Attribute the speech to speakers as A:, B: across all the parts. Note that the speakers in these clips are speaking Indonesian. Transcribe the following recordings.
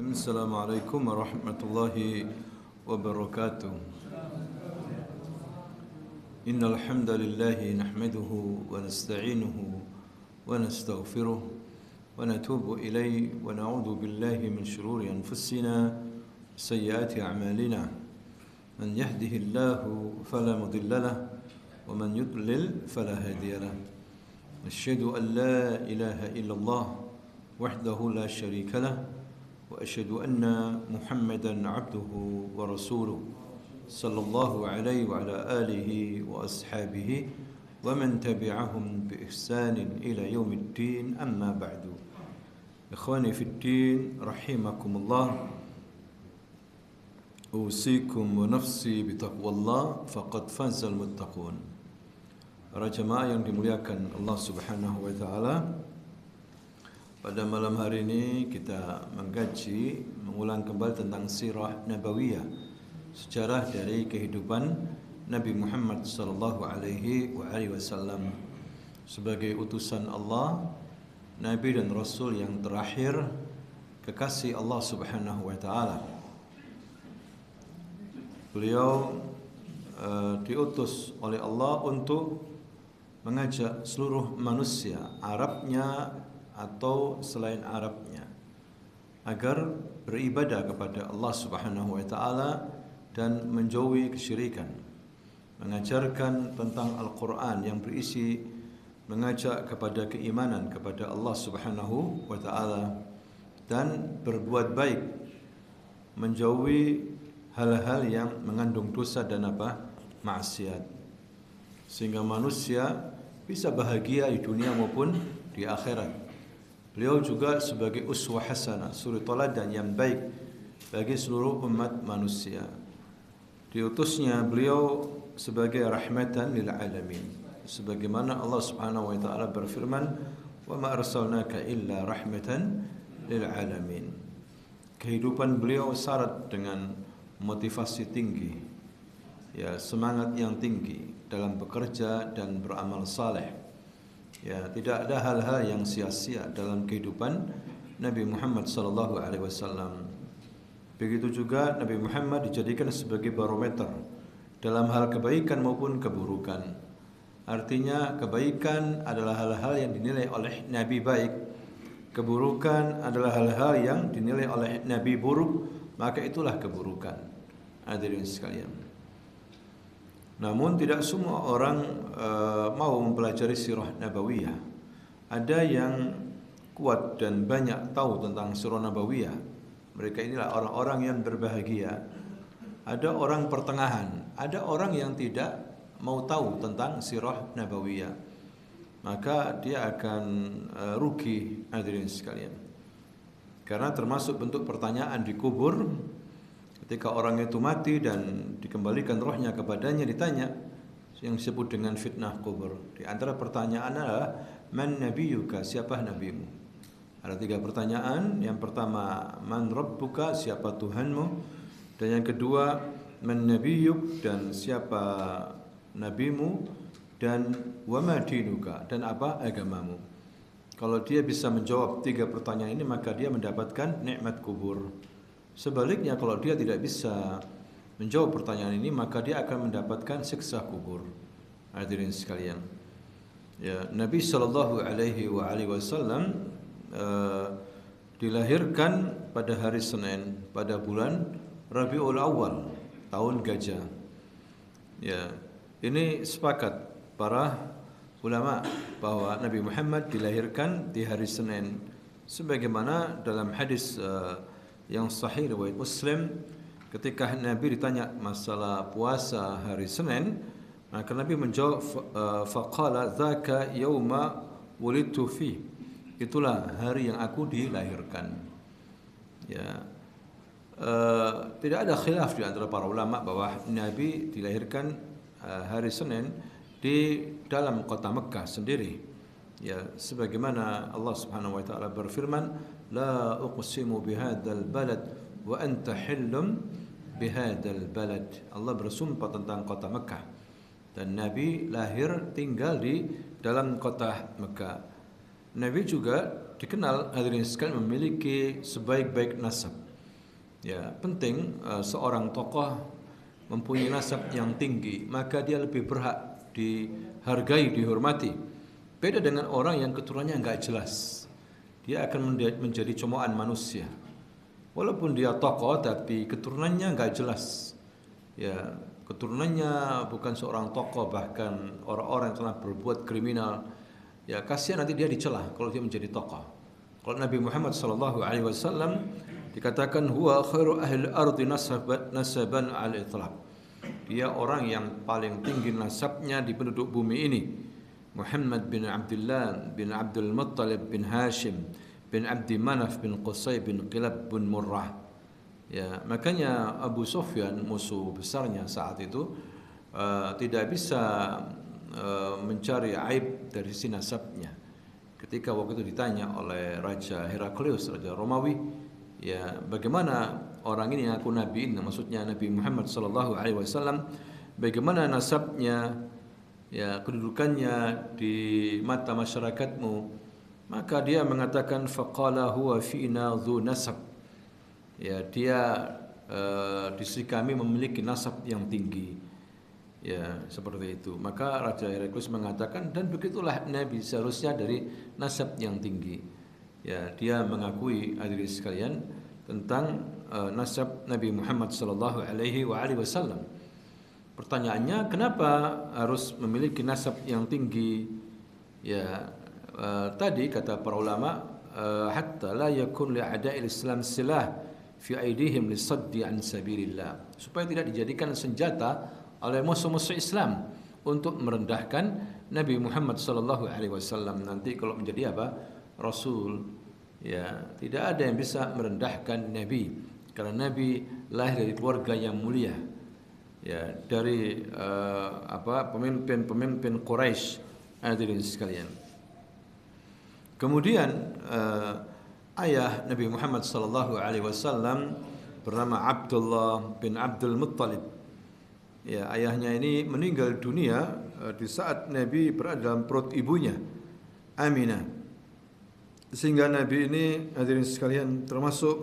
A: Assalamualaikum warahmatullahi wabarakatuh. Innal hamdalillah nahmaduhu wa nasta'inuhu wa nastaghfiruh wa natubu ilayhi wa na'udzu billahi min shururi anfusina wa sayyiati a'malina. Man yahdihillahu fala mudilla lahu wa man yudlil fala hadiya lahu. Asyhadu an la ilaha illallah wahdahu la syarika lahu wa asyhadu anna Muhammadan abduhu wa rasuluh sallallahu alaihi wa ala alihi wa ashabihi wa man tabi'ahum bi ihsanin ila yaumiddin, amma ba'du. Ikhwani fid din rahimakumullah, usikum wa nafsi bi taqwallah faqad fazal muttaqun. Para jemaah yang dimuliakan Allah Subhanahu wa taala, pada malam hari ini kita mengulang kembali tentang sirah nabawiyah, sejarah dari kehidupan Nabi Muhammad sallallahu alaihi wasallam sebagai utusan Allah, nabi dan rasul yang terakhir, kekasih Allah Subhanahu wa taala. Beliau diutus oleh Allah untuk mengajak seluruh manusia, Arabnya atau selain Arabnya, agar beribadah kepada Allah Subhanahu wa taala dan menjauhi kesyirikan. Mengajarkan tentang Al-Qur'an yang berisi mengajak kepada keimanan kepada Allah Subhanahu wa taala dan berbuat baik, menjauhi hal-hal yang mengandung dosa dan maksiat, sehingga manusia bisa bahagia di dunia maupun di akhirat. Beliau juga sebagai uswah hasanah, suri teladan yang baik bagi seluruh umat manusia. Diutusnya beliau sebagai rahmatan lil alamin, sebagaimana Allah Subhanahu wa taala berfirman, "Wa ma arsalnaka illa rahmatan lil alamin." Kehidupan beliau syarat dengan motivasi tinggi, ya, semangat yang tinggi dalam bekerja dan beramal saleh. Ya, tidak ada hal-hal yang sia-sia dalam kehidupan Nabi Muhammad sallallahu alaihi wasallam. Begitu juga Nabi Muhammad dijadikan sebagai barometer dalam hal kebaikan maupun keburukan. Artinya kebaikan adalah hal-hal yang dinilai oleh Nabi baik, keburukan adalah hal-hal yang dinilai oleh Nabi buruk, maka itulah keburukan. Hadirin sekalian. Namun tidak semua orang mau mempelajari sirah nabawiyah. Ada yang kuat dan banyak tahu tentang sirah nabawiyah. Mereka inilah orang-orang yang berbahagia. Ada orang pertengahan, ada orang yang tidak mau tahu tentang sirah nabawiyah. Maka dia akan rugi, hadirin sekalian. Karena termasuk bentuk pertanyaan di kubur. Ketika orang itu mati dan dikembalikan rohnya kepadanya, ditanya yang disebut dengan fitnah kubur. Di antara pertanyaan adalah man nabiyuka, siapa nabimu? Ada 3 pertanyaan. Yang pertama, man rabbuka, siapa Tuhanmu? Dan yang kedua, man nabiyuk, dan siapa nabimu? Dan wa ma dinuka, dan apa agamamu? Kalau dia bisa menjawab 3 pertanyaan ini, maka dia mendapatkan nikmat kubur. Sebaliknya, kalau dia tidak bisa menjawab pertanyaan ini, maka dia akan mendapatkan siksa kubur. Hadirin sekalian, ya, Nabi sallallahu alaihi wasallam dilahirkan pada hari Senin pada bulan Rabiul Awal, tahun gajah. Ya, ini sepakat para ulama bahwa Nabi Muhammad dilahirkan di hari Senin, sebagaimana dalam hadis yang sahih riwayat Muslim, ketika Nabi ditanya masalah puasa hari Senin, maka Nabi menjawab, faqala dzaka yauma wulidtu fi, itulah hari yang aku dilahirkan. Ya, tidak ada khilaf di antara para ulama bahwa Nabi dilahirkan hari Senin di dalam kota Mekah sendiri. Ya, sebagaimana Allah Subhanahu wa taala berfirman, la uqsimu bihadzal balad wa anta hillum bihadzal balad. Allah bersumpah tentang kota Mekah, dan Nabi lahir tinggal di dalam kota Mekah. Nabi juga dikenal, hadirin sekalian, memiliki sebaik-baik nasab. Ya, penting seorang tokoh mempunyai nasab yang tinggi, maka dia lebih berhak dihargai, dihormati. Beda dengan orang yang keturunannya enggak jelas. Dia akan menjadi cemoohan manusia. Walaupun dia tokoh tapi keturunannya enggak jelas. Ya, keturunannya bukan seorang tokoh, bahkan orang-orang yang telah berbuat kriminal. Ya, kasihan nanti dia dicela kalau dia menjadi tokoh. Kalau Nabi Muhammad sallallahu alaihi wasallam dikatakan huwa khairu ahli ardi nasaban al-itlaq. Dia orang yang paling tinggi nasabnya di penduduk bumi ini. Muhammad bin Abdullah bin Abdul Muttalib bin Hashim bin Abdi Manaf bin Qusay bin Qilab bin Murrah. Ya, makanya Abu Sufyan, musuh besarnya saat itu, tidak bisa mencari aib dari si nasabnya. Ketika waktu itu ditanya oleh Raja Heraklius, Raja Romawi, ya bagaimana orang ini yang aku nabi ini, maksudnya Nabi Muhammad sallallahu alaihi wasallam, bagaimana nasabnya, ya kedudukannya di mata masyarakatmu? Maka dia mengatakan faqala huwa fina dzu nasab. Ya, dia di sisi kami memiliki nasab yang tinggi. Ya, seperti itu. Maka Raja Heraklius mengatakan, dan begitulah Nabi seharusnya dari nasab yang tinggi. Ya, dia mengakui hadirin sekalian tentang nasab Nabi Muhammad sallallahu alaihi wasallam. Pertanyaannya, kenapa harus memiliki nasab yang tinggi? Ya, tadi kata para ulama, hatta la yakun li a'da'il Islam silah fi aidihim lisaddi an sabilillah, supaya tidak dijadikan senjata oleh musuh-musuh Islam untuk merendahkan Nabi Muhammad sallallahu alaihi wasallam. Nanti kalau menjadi apa? Rasul. Ya, tidak ada yang bisa merendahkan Nabi, karena Nabi lahir dari keluarga yang mulia. Ya, dari pemimpin-pemimpin Quraisy, hadirin sekalian. Kemudian ayah Nabi Muhammad sallallahu alaihi wasallam bernama Abdullah bin Abdul Muttalib. Ya, ayahnya ini meninggal dunia di saat Nabi berada dalam perut ibunya, Aminah. Sehingga Nabi ini, hadirin sekalian, termasuk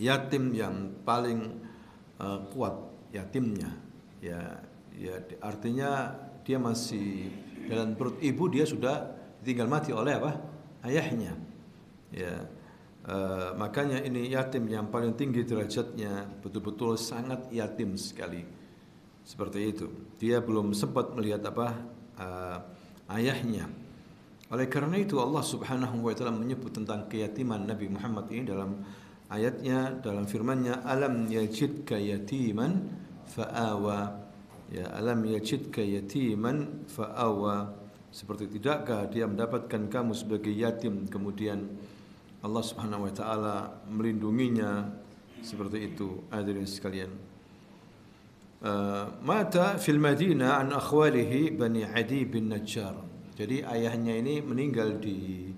A: yatim yang paling kuat, yatimnya. Ya, artinya dia masih dalam perut ibu, dia sudah ditinggal mati oleh apa? Ayahnya. Ya, makanya ini yatim yang paling tinggi derajatnya, betul-betul sangat yatim sekali. Seperti itu. Dia belum sempat melihat ayahnya. Oleh karena itu Allah Subhanahu wa taala menyebut tentang keyatiman Nabi Muhammad ini dalam ayatnya, dalam firman-Nya, alam yajidka yatiman fa'awa. Ya, alam yajidka yatiman fa'awa. Seperti tidakkah dia mendapatkan kamu sebagai yatim, kemudian Allah Subhanahu wa taala melindunginya, seperti itu, hadirin sekalian. Mata fil Madinah an akhwalihi Bani Adi bin Najjar. Jadi ayahnya ini meninggal di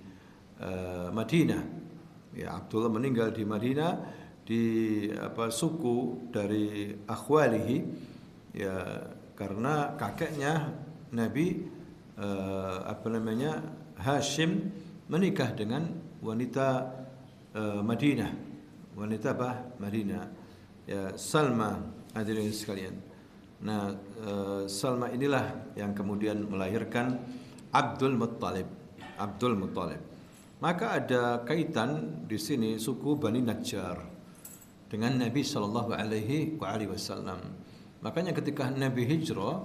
A: Madinah. Ya, Abdullah meninggal di Madinah di suku dari akhwalihi, ya karena kakeknya Nabi Hashim menikah dengan wanita Madinah. Wanita Madinah. Ya, Salma, hadirin sekalian. Nah, Salma inilah yang kemudian melahirkan Abdul Muttalib. Abdul Muttalib. Maka ada kaitan di sini suku Bani Najjar dengan Nabi sallallahu alaihi wasallam. Makanya ketika Nabi hijrah,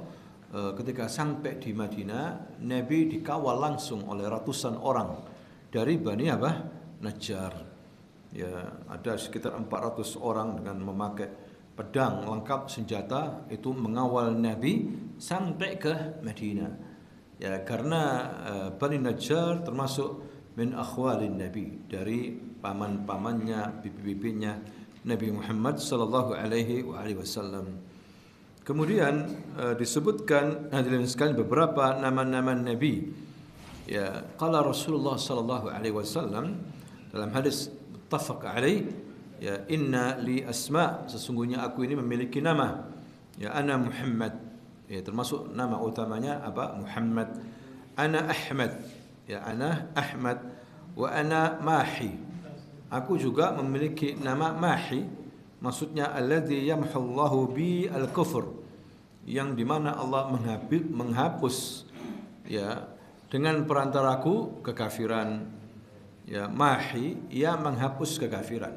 A: ketika sampai di Madinah, Nabi dikawal langsung oleh ratusan orang dari Bani Najjar. Ya, ada sekitar 400 orang dengan memakai pedang lengkap senjata, itu mengawal Nabi sampai ke Madinah. Ya, karena Bani Najjar termasuk min akhwalin Nabi, dari paman-pamannya, bibi-bibinya Nabi Muhammad sallallahu alaihi wasallam. Kemudian disebutkan, hadirin sekalian, beberapa nama-nama Nabi. Ya, qala Rasulullah sallallahu alaihi wasallam dalam hadis muttafaq alaih, ya, inna li asma, sesungguhnya aku ini memiliki nama. Ya, ana Muhammad, ya termasuk nama utamanya Muhammad. Ana Ahmad, ya ana Ahmad. Wa ana Mahi, aku juga memiliki nama Mahi. maksudnya alladzi yamhullahu bi al-kufr, yang dimana Allah menghapus ya dengan perantaraku kekafiran. Ya, mahi, ia menghapus kekafiran.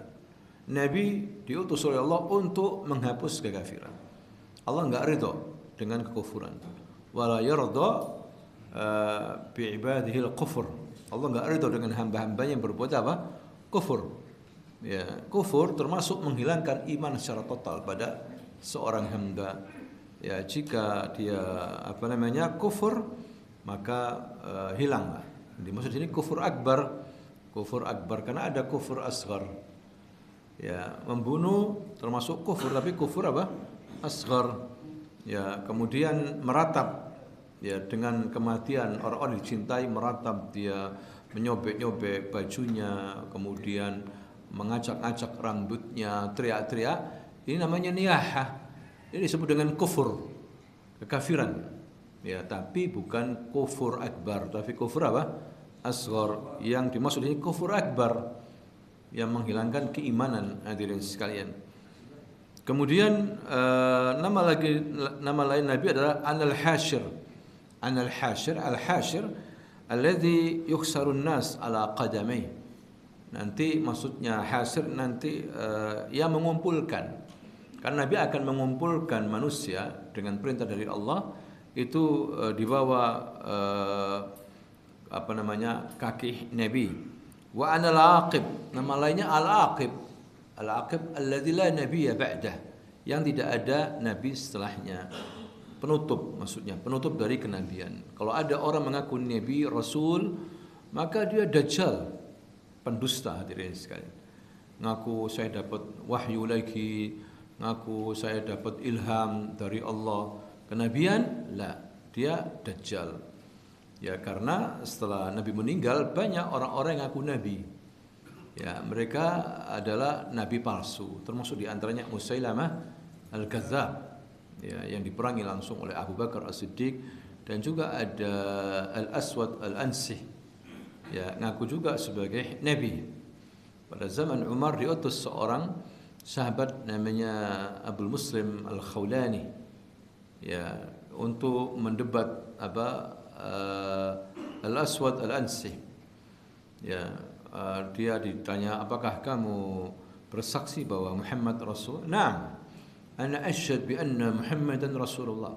A: Nabi diutus oleh Allah untuk menghapus kekafiran. Allah enggak ridha dengan kekufuran. Wala yarda bi ibadihi al-kufur. Allah enggak ridha dengan hamba-hambanya yang berbuat apa? Kufur. Ya, kufur termasuk menghilangkan iman secara total pada seorang hamba. Ya, jika dia kufur, maka hilanglah. Dimaksud ini kufur akbar. Kufur akbar karena ada kufur asghar. Ya, membunuh termasuk kufur, tapi kufur apa? Asghar. Ya, kemudian meratap ya dengan kematian orang-orang dicintai, meratap, dia menyobek-nyobek bajunya, kemudian mengacak-acak rambutnya, teriak-teriak. Ini namanya niyahah. Ini disebut dengan kufur, kekafiran. Ya, tapi bukan kufur akbar, tapi kufur apa? Asghar. Yang dimaksud ini kufur akbar, yang menghilangkan keimanan, hadirin sekalian. Kemudian nama lain Nabi adalah An-Al-Hashir. An-Al-Hashir, Al-Hashir alladzi yukhsarun nas ala qadamai. Nanti maksudnya hasir nanti yang mengumpulkan. Karena Nabi akan mengumpulkan manusia dengan perintah dari Allah itu di bawah kaki Nabi. Wa ana al-aqib, nama lainnya al-aqib. Al-aqib alladzi la nabiyya ba'dah, yang tidak ada nabi setelahnya. Penutup maksudnya, penutup dari kenabian. Kalau ada orang mengaku nabi, rasul, maka dia dajjal, pendusta, hadirin sekalian. Ngaku saya dapat wahyu lagi, ngaku saya dapat ilham dari Allah. Kenabian, la, dia dajjal. Ya, karena setelah Nabi meninggal banyak orang-orang yang ngaku nabi. Ya, mereka adalah nabi palsu, termasuk di antaranya Musailamah al-Kadzdzab, ya, yang diperangi langsung oleh Abu Bakar As-Siddiq, dan juga ada Al-Aswad Al-Ansih. Ya, ngaku juga sebagai nabi. Pada zaman Umar diutus seorang sahabat namanya Abul Muslim Al-Khawlani, ya, untuk mendebat Al-Aswad Al-Ansih. Ya, dia ditanya, apakah kamu bersaksi bahwa Muhammad Rasul? Naam, ana asyhadu bi anna Muhammadan Rasulullah.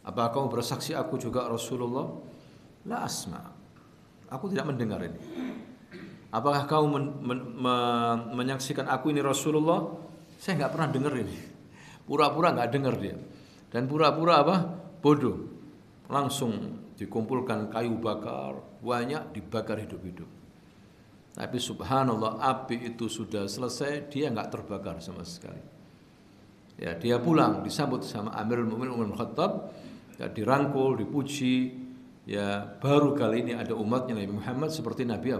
A: Apakah kamu bersaksi aku juga Rasulullah? La asma, aku tidak mendengar ini. Apakah kamu menyaksikan aku ini Rasulullah? Saya enggak pernah dengar ini. Pura-pura enggak dengar dia. Dan pura-pura bodoh. Langsung dikumpulkan kayu bakar, banyak dibakar hidup-hidup. Tapi subhanallah, api itu sudah selesai, dia enggak terbakar sama sekali. Ya, dia pulang disambut sama Amirul Mukminin Umar bin Khattab, ya, dirangkul, dipuji. Ya, baru kali ini ada umatnya Nabi Muhammad seperti Nabi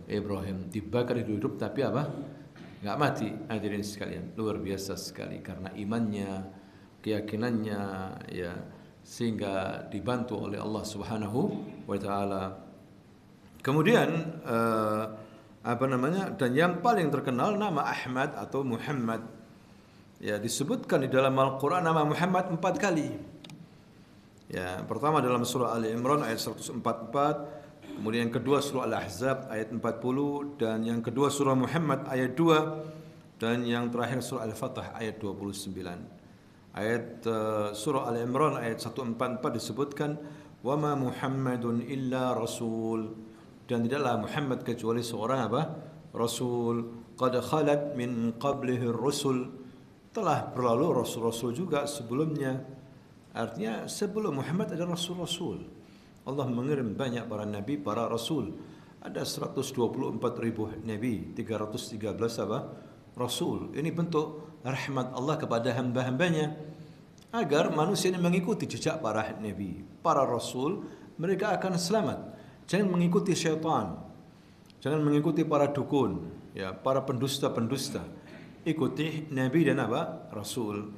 A: Ibrahim, dibakar hidup-hidup tapi enggak mati. Hadirin sekalian, luar biasa sekali karena imannya, keyakinannya, ya, sehingga dibantu oleh Allah Subhanahu wa taala. Kemudian dan yang paling terkenal nama Ahmad atau Muhammad. Ya, disebutkan di dalam Al-Qur'an nama Muhammad 4 kali. Ya, pertama dalam surah Ali Imran ayat 144, kemudian yang kedua surah Al-Ahzab ayat 40, dan yang kedua surah Muhammad ayat 2, dan yang terakhir surah Al-Fatah ayat 29. Ayat surah Al-Imran ayat 144 disebutkan wa ma Muhammadun illa rasul, dan tidaklah Muhammad kecuali seorang rasul, qad khalat min qablihi rusul, telah berlalu rasul-rasul juga sebelumnya. Artinya sebelum Muhammad ada rasul-rasul. Allah mengirim banyak para nabi, para rasul. Ada 124.000 nabi, 313 rasul. Ini bentuk rahmat Allah kepada hamba-hambanya agar manusia ini mengikuti jejak para nabi, para rasul. Mereka akan selamat. Jangan mengikuti syaitan, jangan mengikuti para dukun, ya, para pendusta-pendusta. Ikuti nabi dan rasul.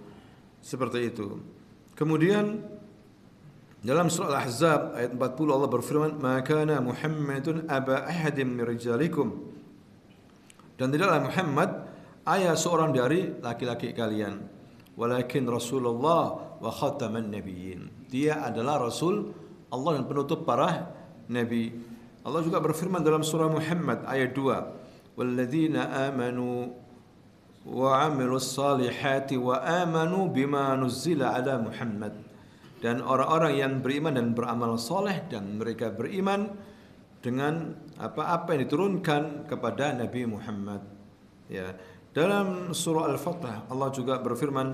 A: Seperti itu. Kemudian dalam surah Al-Ahzab ayat 40 Allah berfirman, "Ma kana Muhammadun aba ahadin min rijalikum." Dan tidaklah Muhammad ayah seorang dari laki-laki kalian. Walakin Rasulullah wa khataman nabiyyin. Dia adalah Rasul Allah dan penutup para nabi. Allah juga berfirman dalam surah Muhammad ayat 2, walladzina amanu wa amilus salihati wa amanu bima nuzzila ala Muhammad. Dan orang-orang yang beriman dan beramal soleh dan mereka beriman dengan apa-apa yang diturunkan kepada Nabi Muhammad. Ya, dalam surah Al-Fatah Allah juga berfirman,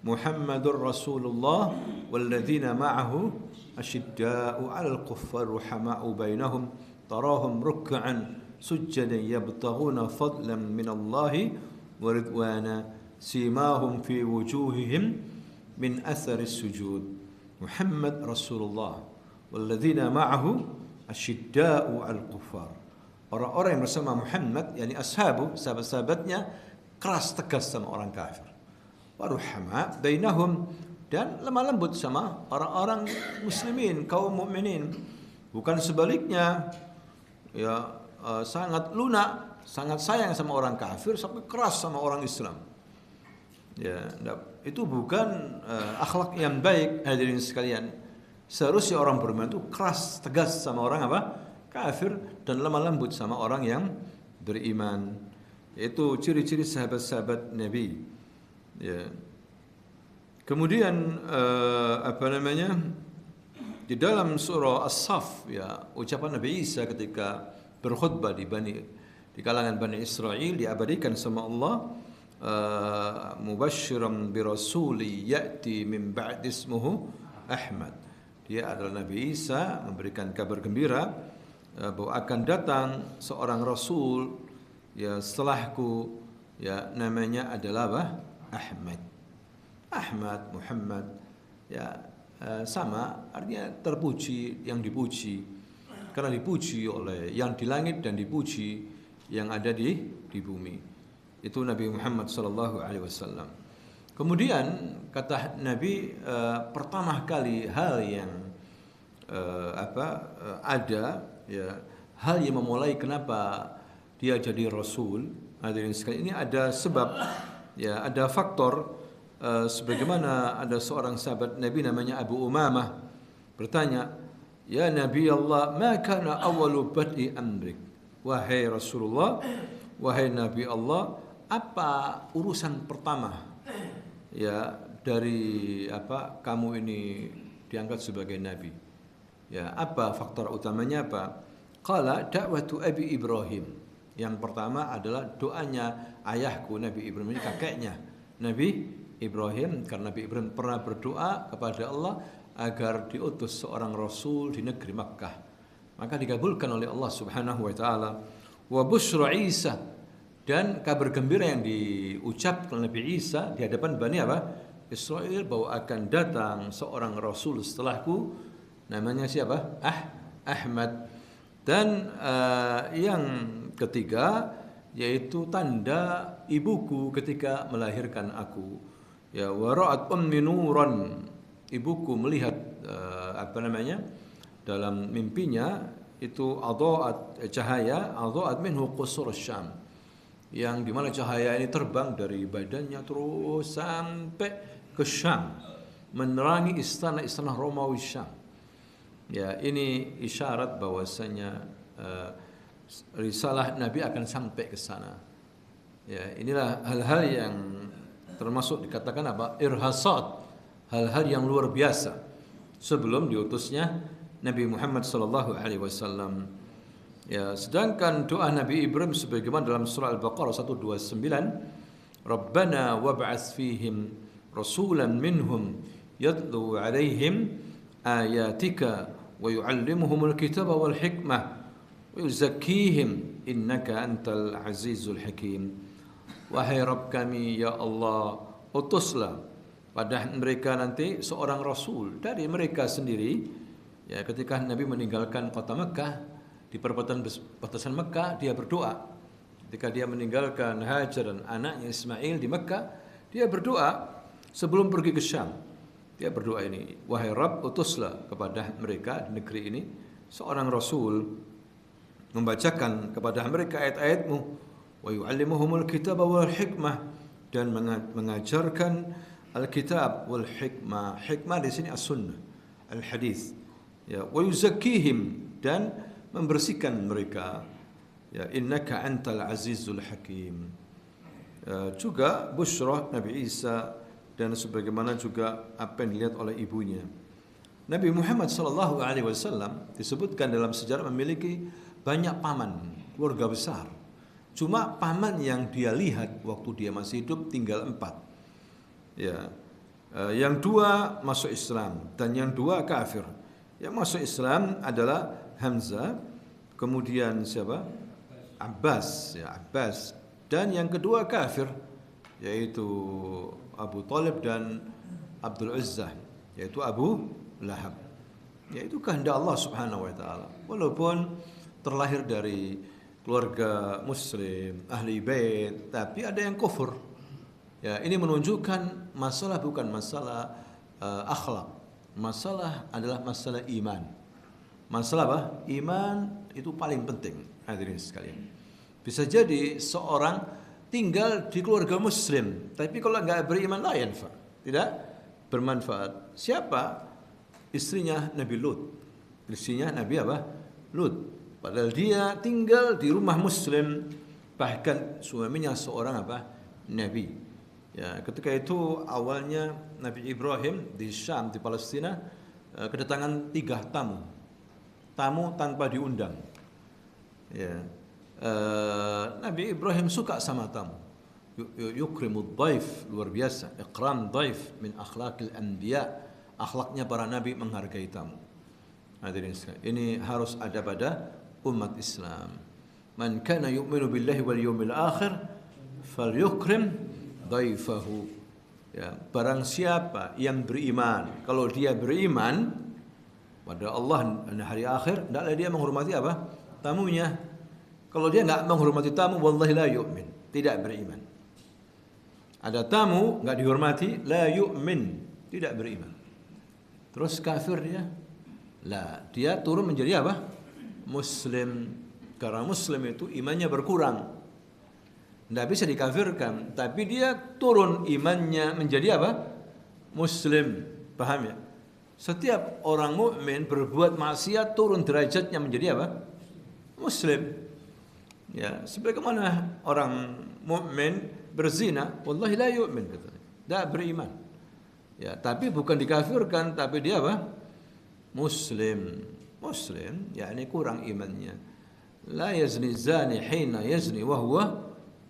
A: Muhammadur Rasulullah walladzina ma'ahu asyidda'u 'alal kuffar ruhama'u bainahum tarahum ruk'an sujjadan yabtaghuna fadlan minallahi wa ridwana simahum fi wujuhihim min atharis sujud. Muhammad Rasulullah walladzina ma'ahu asyidda'u 'alal kuffar. Orang-orang yang bersama Muhammad, yakni ashabu, sahabat-sahabatnya, keras tegas sama orang kafir. Waruhama bainahum, dan lemah lembut sama orang-orang muslimin, kaum mukminin. Bukan sebaliknya, ya sangat lunak, sangat sayang sama orang kafir sampai keras sama orang Islam. Ya, itu bukan akhlak yang baik, hadirin sekalian. Seharusnya orang beriman itu keras tegas sama orang apa? Kafir, dan lemah lembut sama orang yang beriman. Itu ciri-ciri sahabat-sahabat Nabi. Ya. Kemudian di dalam surah As-Saff, ya, ucapan Nabi Isa ketika berkhutbah di kalangan Bani Israel diabadikan sama Allah, mubasysyiran bi rasuli ya'ti min ba'di ismuhu Ahmad. Dia adalah Nabi Isa memberikan kabar gembira bahwa akan datang seorang rasul, ya, setelahku, ya, namanya adalah apa? Ahmad, Muhammad, ya, sama artinya terpuji, yang dipuji, karena dipuji oleh yang di langit dan dipuji yang ada di bumi. Itu Nabi Muhammad sallallahu alaihi wasallam. Kemudian kata Nabi, pertama kali hal yang ada, ya, hal yang memulai kenapa dia jadi rasul. Hadirin sekalian, ini ada sebab, ya, ada faktor. Sebagaimana ada seorang sahabat Nabi namanya Abu Umamah bertanya, ya Nabi Allah, ma kana awwalu bad'i amrik. Wahai Rasulullah, wahai Nabi Allah, apa urusan pertama, ya, dari kamu ini diangkat sebagai nabi? Ya, apa faktor utamanya apa? Qala da'watu Abi Ibrahim. Yang pertama adalah doanya ayahku Nabi Ibrahim, ini kakeknya Nabi Ibrahim, karena Nabi Ibrahim pernah berdoa kepada Allah agar diutus seorang rasul di negeri Makkah, maka dikabulkan oleh Allah Subhanahu wa taala. Wa busyra Isa, dan kabar gembira yang diucapkan Nabi Isa di hadapan Bani Israel bahwa akan datang seorang rasul setelahku, namanya siapa? Ahmad. Dan yang ketiga yaitu tanda ibuku ketika melahirkan aku. Ya, wa ra'at ummi nuran, ibuku melihat dalam mimpinya itu adha'at cahaya, adha'at minhu qusur Syam, yang dimana cahaya ini terbang dari badannya terus sampai ke Syam, menerangi istana-istana Romawi Syam. Ya, ini isyarat bahwasanya risalah Nabi akan sampai ke sana. Ya, inilah hal-hal yang termasuk dikatakan irhasat, hal-hal yang luar biasa sebelum diutusnya Nabi Muhammad sallallahu alaihi wasallam. Ya, sedangkan doa Nabi Ibrahim sebagaimana dalam surah Al-Baqarah 129, Rabbana wab'ats fihim rasulan minhum yatlu alaihim ayatika wa yu'allimuhumul kitaba wal hikmah wa yuzakkihim innaka antal azizul hakim. Wahai Rabb kami, ya Allah, utuslah pada mereka nanti seorang rasul dari mereka sendiri. Ya, ketika Nabi meninggalkan kota Mekah, di perbatasan Mekah, dia berdoa. Ketika dia meninggalkan Hajar dan anaknya Ismail di Mekah, dia berdoa sebelum pergi ke Syam. Dia berdoa ini, wahai Rabb, utuslah kepada mereka di negeri ini seorang rasul, membacakan kepada mereka ayat-ayat-Mu, wa yu'allimuhumul kitaba wal hikmah, dan mengajarkan al-kitab wal hikmah. Hikmah di sini as-sunnah, al-hadis. Ya, wa yuzakkihim, dan membersihkan mereka. Ya, innaka antal azizul hakim. Juga busyrah Nabi Isa, dan sebagaimana juga apa yang dilihat oleh ibunya. Nabi Muhammad sallallahu alaihi wasallam disebutkan dalam sejarah memiliki banyak paman, keluarga besar. Cuma paman yang dia lihat waktu dia masih hidup tinggal 4. Ya. Yang 2 masuk Islam dan yang 2 kafir. Yang masuk Islam adalah Hamzah, kemudian siapa? Abbas, ya Abbas. Dan yang kedua kafir, yaitu Abu Talib dan Abdul Uzzah, yaitu Abu Lahab. Yaitu kehendak Allah Subhanahu wa taala. Walaupun terlahir dari keluarga muslim, ahli bait, tapi ada yang kufur. Ya, ini menunjukkan masalah bukan masalah akhlak. Masalah adalah masalah iman. Masalah apa? Iman itu paling penting, hadirin sekalian. Bisa jadi seorang tinggal di keluarga muslim, tapi kalau enggak beriman la yanfa, tidak bermanfaat. Siapa? Istrinya Nabi Lut. Istrinya Nabi apa? Lut. Padahal dia tinggal di rumah muslim, bahkan suaminya seorang apa? Nabi. Ya, ketika itu awalnya Nabi Ibrahim di Syam, di Palestina, kedatangan 3 tamu. Tamu tanpa diundang. Ya. Nabi Ibrahim suka sama tamu. Yukrimud dhaif, luar biasa. Ikram dhaif min akhlaqil anbiya. Akhlaknya para nabi menghargai tamu. Hadirin sekalian, ini harus ada pada umat Islam. Man kana yu'minu billahi wal yawmil akhir falyukrim dhaifahu. Ya, barang siapa yang beriman, kalau dia beriman pada Allah dan hari akhir, hendaklah dia menghormati apa? Tamunya. Kalau dia enggak menghormati tamu, wallahi la yu'min, tidak beriman. Ada tamu enggak dihormati, la yu'min, tidak beriman. Terus kafir dia? Lah, dia turun menjadi apa? Muslim. Karena muslim itu imannya berkurang. Tidak bisa dikafirkan, tapi dia turun imannya menjadi apa? Muslim. Paham ya? Setiap orang mukmin berbuat maksiat turun derajatnya menjadi apa? Muslim. Ya, sebagaimana orang mukmin berzina, wallahi la yu'min, katanya. Tidak beriman. Ya, tapi bukan dikafirkan, tapi dia apa? Muslim. Muslim, yakni kurang imannya. La yazni zani hina yazni wa huwa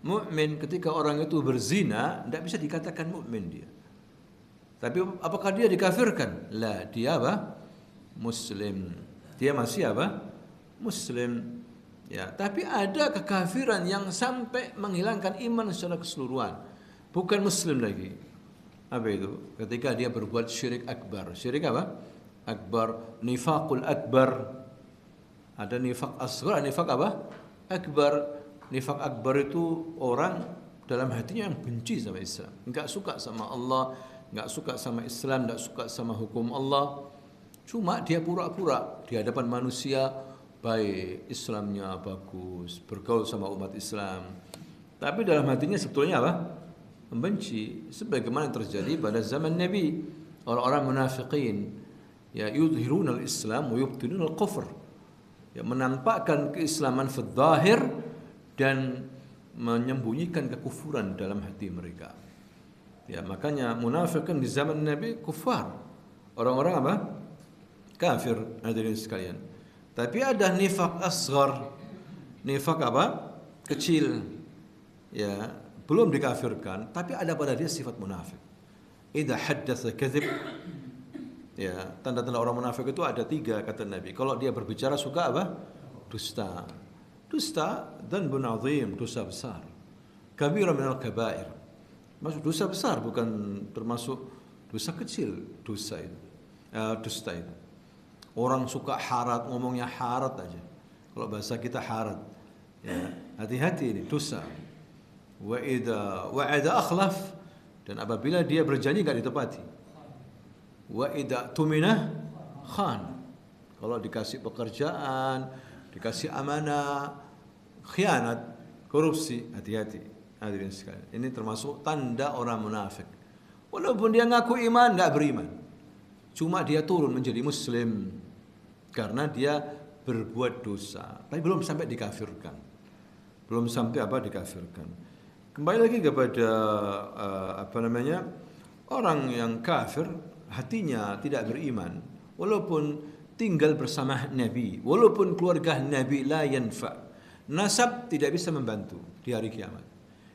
A: mu'min. Ketika orang itu berzina, tidak bisa dikatakan mukmin dia. Tapi apakah dia dikafirkan? La, dia apa? Muslim. Dia masih apa? Muslim. Ya, tapi ada kekafiran yang sampai menghilangkan iman secara keseluruhan. Bukan muslim lagi. Apa itu? Ketika dia berbuat syirik akbar. Syirik apa? Akbar, nifaqul akbar. Ada nifaq asghar, nifaq apa? Akbar. Nifaq akbar itu orang dalam hatinya yang benci sama Islam, enggak suka sama Allah, enggak suka sama Islam, enggak suka sama hukum Allah. Cuma dia pura-pura di hadapan manusia baik, Islamnya bagus, bergaul sama umat Islam. Tapi dalam hatinya sebetulnya apa? Membenci, sebagaimana yang terjadi pada zaman Nabi. Orang-orang munafiqin, ya, yudhiruna al-Islam wa yubtinuna al-kufr, ya, menampakkan keislaman fil zahir dan menyembunyikan kekufuran dalam hati mereka. Ya, makanya munafiqin di zaman Nabi kufar, orang-orang apa? Kafir, hadirin sekalian. Tapi ada nifaq asghar, nifaq apa? Kecil, ya, belum dikafirkan, tapi ada pada dia sifat munafik. Idza haddatsa kadzib. Ya, tanda-tanda orang munafik itu ada 3 kata Nabi. Kalau dia berbicara suka apa? Dusta. Dusta dzanbun azim, dosa besar. Kabira minal kabair. Maksud dosa besar, bukan termasuk dosa kecil, dosa itu. Dusta itu. Orang suka harat, ngomongnya harat aja. Kalau bahasa kita harat. Ya, hati-hati ini dosa. Wa idza wa'ada akhlaf, dan apabila dia berjanji enggak ditepati. Wa idza tumina khan, kalau dikasih pekerjaan, dikasih amanah, khianat. korupsi, hati-hati. Hadirin sekalian, ini termasuk tanda orang munafik. Walaupun dia ngaku iman, nggak beriman. Cuma dia turun menjadi muslim karena dia berbuat dosa, tapi belum sampai dikafirkan. Belum sampai dikafirkan. Kembali lagi kepada orang yang kafir, hatinya tidak beriman, walaupun tinggal bersama Nabi, walaupun keluarga Nabi la yanfa. Nasab tidak bisa membantu di hari kiamat.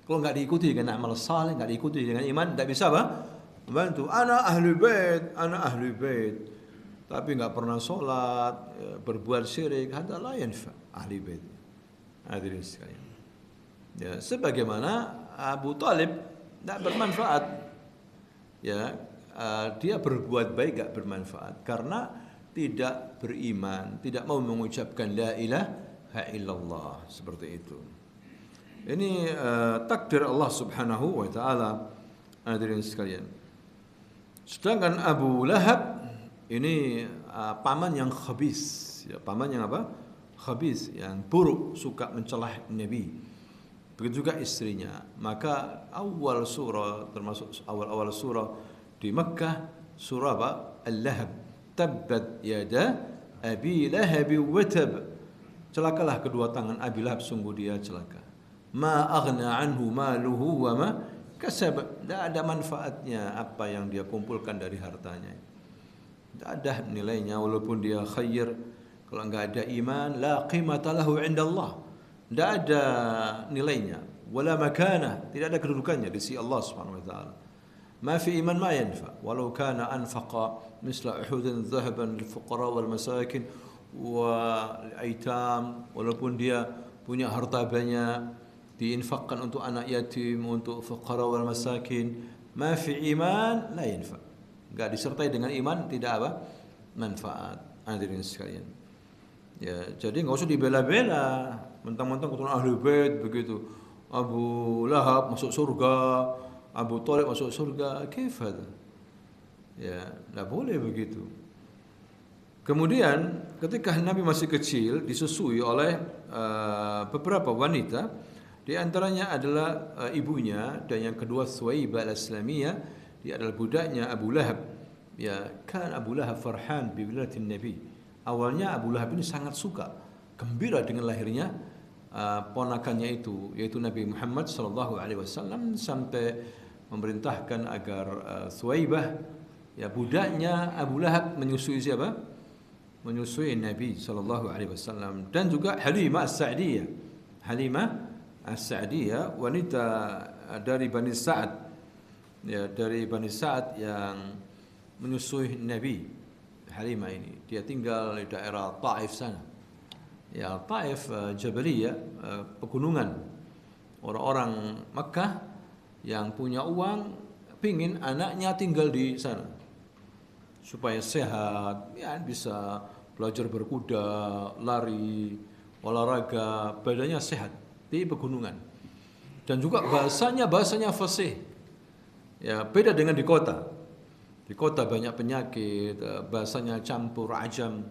A: Kalau nggak diikuti dengan amal saleh, nggak diikuti dengan iman, tidak bisa membantu. Anak ahli bait, tapi nggak pernah sholat, berbuat syirik, hada la yanfa ahli bait. Hadirin sekalian. Ya, sebagaimana Abu Talib tidak bermanfaat. Ya, dia berbuat baik nggak bermanfaat karena tidak beriman, tidak mau mengucapkan la ilaha illallah, seperti itu. Ini takdir Allah Subhanahu wa taala, hadirin sekalian. Sedangkan Abu Lahab ini paman yang khabis, ya, paman yang khabis, yang buruk, suka mencelah Nabi. Begitu juga istrinya. Maka awal surah, termasuk awal-awal surah di Makkah, surah Al-Lahab. Tabbat yada Abi Lahab wa tab. Celakalah kedua tangan Abi Lahab, sungguh dia celaka. Ma aghna anhu maluhu wa ma kasab. Tidak ada manfaatnya apa yang dia kumpulkan dari hartanya. Tidak ada nilainya walaupun dia khair. Kalau enggak ada iman, la qimata lahu indallah. Tidak ada nilainya. Wala makana, tidak ada kedudukannya di sisi Allah Subhanahu wa taala. Ma fi iman ma yanfa walau kana anfaqa misla uhudin dhahaban lil fuqara wal masakin wal aitam, walaupun dia punya harta banyak, diinfakkan untuk anak yatim, untuk fuqara wal masakin, ma fi iman la yanfa. Enggak disertai dengan iman, tidak manfaat. Hadirin sekalian. Ya, jadi enggak usah dibela-bela, mentang-mentang keturunan ahli bait begitu. Abu Lahab masuk surga, Abu Thalib masuk surga, kifat. Ya, enggak boleh begitu. Kemudian ketika Nabi masih kecil disusui oleh beberapa wanita. Di antaranya adalah ibunya, dan yang kedua Suwaibah al-Islamiyah, dia adalah budaknya Abu Lahab. Ya, kan Abu Lahab farhan bi wilayatin Nabi. Awalnya Abu Lahab ini sangat suka, gembira dengan lahirnya ponakannya itu, yaitu Nabi Muhammad sallallahu alaihi wasallam, sampai memerintahkan agar Suwaibah, ya budaknya Abu Lahab, menyusui siapa? Menyusui Nabi sallallahu alaihi wasallam, dan juga Halimah As-Sa'diyah. Halimah As-Sa'diyah, wanita dari Bani Sa'ad, ya, dari Bani Sa'ad yang menyusui Nabi. Halimah ini dia tinggal di daerah Taif sana. Ya, Taif Jabaliyah, pegunungan. Orang-orang Makkah yang punya uang pingin anaknya tinggal di sana supaya sehat, ya, bisa belajar berkuda, lari, olahraga, badannya sehat di pegunungan. Dan juga bahasanya fasih. Ya, beda dengan di kota. Di kota banyak penyakit, bahasanya campur ajam.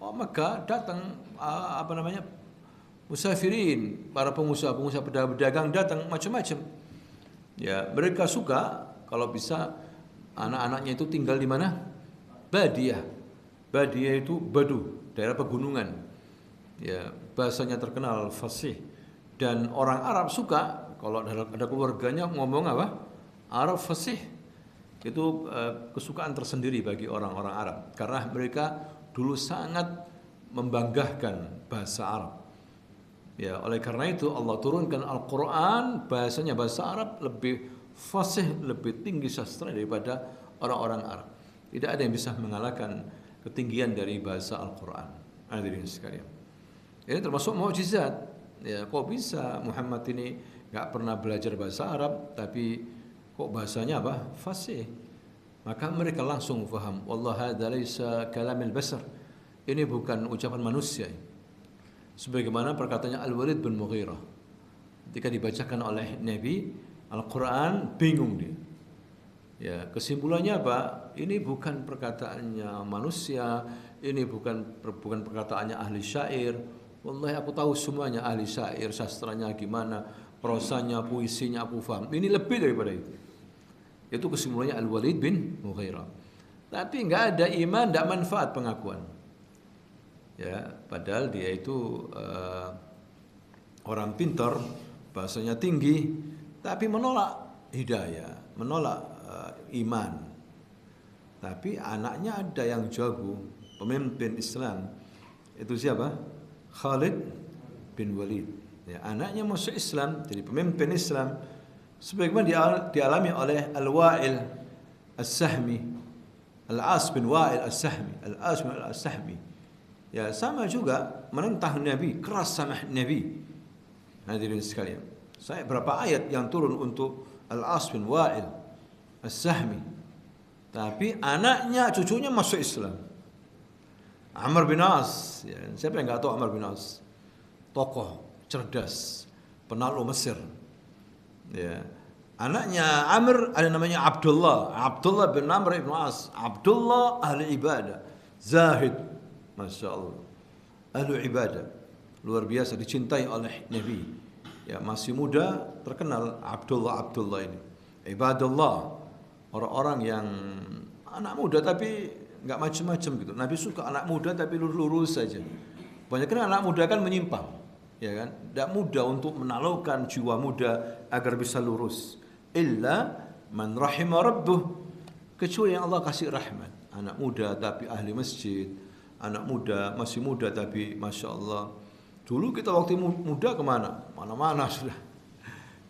A: Oh, maka datang musafirin, para pengusaha pedagang datang macam-macam. Ya, mereka suka kalau bisa anak-anaknya itu tinggal di mana? Badiah. Badiah itu Badu, daerah pegunungan. Ya, bahasanya terkenal fasih. Dan orang Arab suka kalau ada keluarganya ngomong Arab fasih. Itu kesukaan tersendiri bagi orang-orang Arab, karena mereka dulu sangat membanggakan bahasa Arab. Ya, oleh karena itu Allah turunkan Al-Quran, bahasanya bahasa Arab lebih fasih, lebih tinggi sastra daripada orang-orang Arab. Tidak ada yang bisa mengalahkan ketinggian dari bahasa Al-Quran. Hadirin sekalian, ini termasuk mukjizat. Ya, kok bisa Muhammad ini nggak pernah belajar bahasa Arab, tapi kok bahasanya fasih? Maka mereka langsung faham, wallah hadza laisa kalamil basar. Ini bukan ucapan manusia. Sebagaimana perkataannya Al-Walid bin Mughirah ketika dibacakan oleh Nabi Al-Quran, bingung dia. Ya, kesimpulannya ini bukan perkataannya manusia, ini bukan perkataannya ahli syair. Wallahi aku tahu semuanya, ahli syair, sastranya gimana, prosanya, puisinya aku paham. Ini lebih daripada itu. Itu kesimpulannya Al-Walid bin Mughirah. Tapi nggak ada iman, nggak manfaat pengakuan. Ya, padahal dia itu orang pintar, bahasanya tinggi, tapi menolak hidayah, menolak iman. Tapi anaknya ada yang jago, pemimpin Islam. Itu siapa? Khalid bin Walid. Ya, anaknya masuk Islam, jadi pemimpin Islam. Sebagaimana dialami oleh Al-Wa'il As-Sahmi, Al-As bin Wa'il As-Sahmi, Al-As bin As-Sahmi. Ya, sama juga menentang Nabi, keras sama Nabi. Hadirin sekalian, saya berapa ayat yang turun untuk Al-As bin Wa'il As-Sahmi. Tapi anaknya, cucunya masuk Islam. Amr bin As, ya, siapa yang nggak tahu Amr bin As? Tokoh cerdas, penakluk Mesir. Ya. Anaknya Amr ada namanya Abdullah, Abdullah bin Amr bin As. Abdullah ahli ibadah, zahid, masya Allah, ahli ibadah, luar biasa, dicintai oleh Nabi. Ya, masih muda, terkenal Abdullah ini. Ibadullah, orang-orang yang anak muda tapi nggak macam-macam gitu. Nabi suka anak muda tapi lurus saja. Banyak kan anak muda kan menyimpang, ya kan? Tidak mudah untuk menaklukkan jiwa muda agar bisa lurus. Illa man rahima rabbuh, kecuali yang Allah kasih rahmat. Anak muda tapi ahli masjid, anak muda masih muda tapi masya Allah. Dulu kita waktu muda kemana? Mana-mana sudah.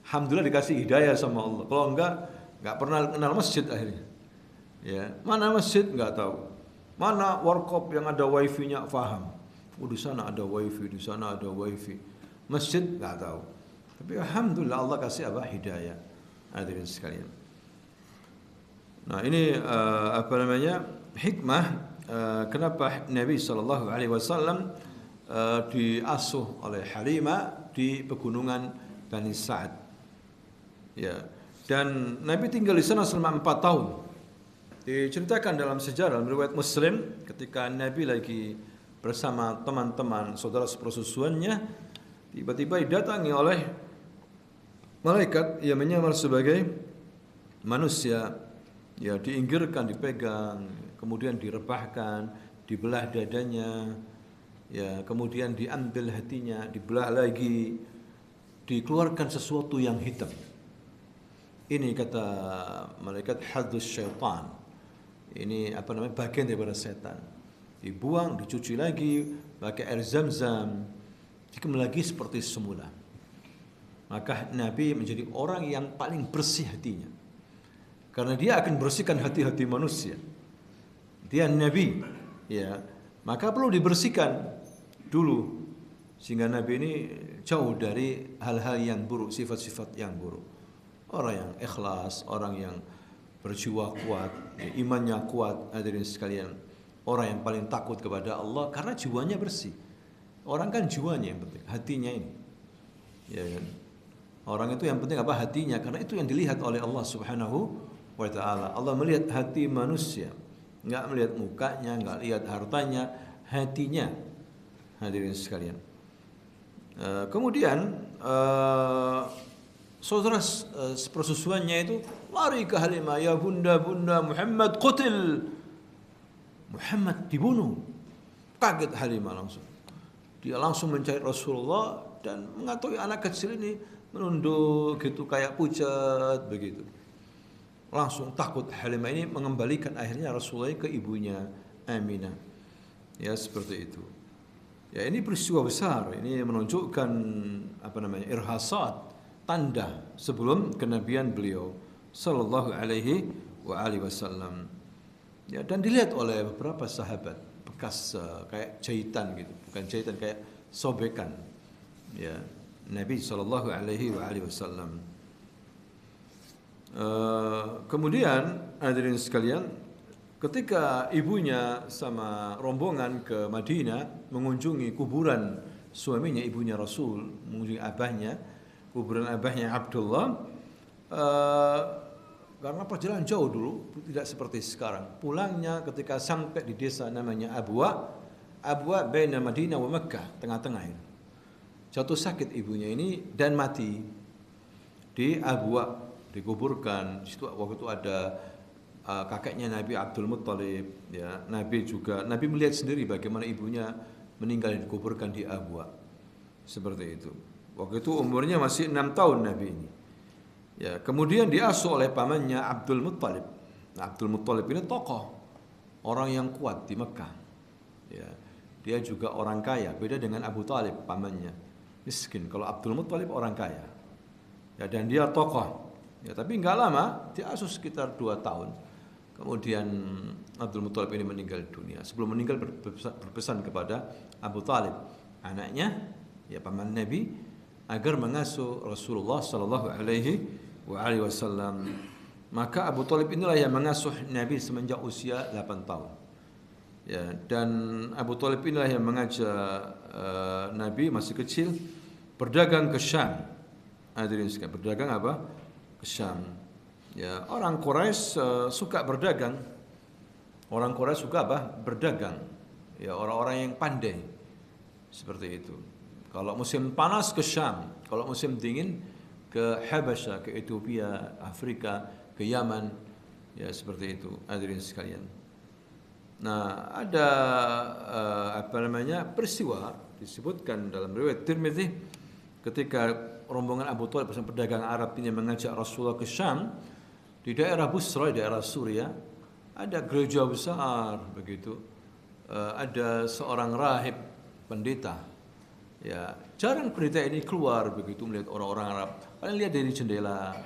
A: Alhamdulillah dikasih hidayah sama Allah. Kalau nggak pernah kenal masjid akhirnya. Ya, mana masjid nggak tahu, mana warkop yang ada wifi-nya faham. Oh, di sana ada wifi, di sana ada wifi. Masjid nggak tahu. Tapi alhamdulillah Allah kasih apa? Hidayah. Hadirin sekalian. Nah, ini apa namanya? Hikmah kenapa Nabi sallallahu alaihi wasallam diasuh oleh Halimah di pegunungan Bani Sa'ad. Ya. Dan Nabi tinggal di sana selama 4 tahun. Diceritakan dalam sejarah riwayat Muslim, ketika Nabi lagi bersama teman-teman saudara sepersusuannya, tiba-tiba didatangi oleh malaikat yang menyamar sebagai manusia, ya, diinggirkan, dipegang, kemudian direbahkan, dibelah dadanya, ya, kemudian diambil hatinya, dibelah lagi, dikeluarkan sesuatu yang hitam. Ini kata malaikat hadus syaitan. Ini apa namanya, bagian daripada setan. Dibuang, dicuci lagi pakai air zam-zam, dikembali lagi seperti semula. Maka Nabi menjadi orang yang paling bersih hatinya, karena dia akan bersihkan hati-hati manusia. Dia Nabi, ya, maka perlu dibersihkan dulu sehingga Nabi ini jauh dari hal-hal yang buruk, sifat-sifat yang buruk. Orang yang ikhlas, orang yang berjiwa kuat, imannya kuat, hadirin sekalian. Orang yang paling takut kepada Allah karena jiwanya bersih. Orang kan jiwanya yang penting, hatinya ini. Ya kan? Orang itu yang penting apa? Hatinya, karena itu yang dilihat oleh Allah Subhanahu wa taala. Allah melihat hati manusia, enggak melihat mukanya, enggak lihat hartanya, hatinya. Hadirin sekalian. Kemudian saudara sepersusuannya itu lari ke Halimah, ya bunda Muhammad qutil, Muhammad dibunuh. Kaget Halimah langsung. Dia langsung mencari Rasulullah dan mengetahui anak kecil ini menunduk gitu kayak pucat begitu. Langsung takut Halimah ini mengembalikan akhirnya Rasulullah ke ibunya Aminah. Ya, seperti itu. Ya, ini peristiwa besar. Ini menunjukkan apa namanya? Irhasat, tanda sebelum kenabian beliau sallallahu alaihi wa alihi wasallam. Ya, dan dilihat oleh beberapa sahabat bekas kayak jahitan gitu, bukan jahitan, kayak sobekan. Ya, Nabi sallallahu alaihi wa alihi wasallam. Kemudian hadirin sekalian, ketika ibunya sama rombongan ke Madinah mengunjungi kuburan suaminya, ibunya Rasul, mengunjungi abahnya, kuburan abahnya Abdullah, karena perjalanan jauh dulu, tidak seperti sekarang. Pulangnya ketika sampai di desa namanya Abwa, Abwa baina Madinah wa Makkah, tengah-tengah itu. Jatuh sakit ibunya ini dan mati di Abwa, dikuburkan. Di situ waktu itu ada kakeknya Nabi Abdul Muttalib, ya. Nabi melihat sendiri bagaimana ibunya meninggal dan dikuburkan di Abwa. Seperti itu. Waktu itu umurnya masih 6 tahun Nabi ini. Ya, kemudian diasuh oleh pamannya Abdul Muttalib. Nah, Abdul Muttalib ini tokoh, orang yang kuat di Mekah. Ya, dia juga orang kaya, beda dengan Abu Talib pamannya. Miskin. Kalau Abdul Muttalib orang kaya. Ya, dan dia tokoh. Ya, tapi enggak lama, diasuh sekitar 2 tahun. Kemudian Abdul Muttalib ini meninggal dunia. Sebelum meninggal berpesan kepada Abu Talib, anaknya, ya paman Nabi, agar mengasuh Rasulullah sallallahu alaihi wasallam. Maka Abu Talib inilah yang mengasuh Nabi semenjak usia 8 tahun. Ya, dan Abu Talib inilah yang mengajak Nabi masih kecil berdagang ke Syam. Hadirin sekalian, berdagang apa? Ke Syam. Ya, orang Quraisy suka berdagang. Orang Quraisy suka apa? Berdagang. Ya, orang-orang yang pandai. Seperti itu. Kalau musim panas ke Syam, kalau musim dingin ke Habasyah, ke Ethiopia, Afrika, ke Yaman, ya seperti itu, hadirin sekalian. Nah, ada peristiwa disebutkan dalam riwayat Tirmidzi ketika rombongan Abu Thalib bersama pedagang Arab ini mengajak Rasulullah ke Syam, di daerah Busra, daerah Suriah, ada gereja besar begitu, ada seorang rahib pendeta. Ya, jarang pendeta ini keluar begitu melihat orang-orang Arab. Kalian lihat dari jendela.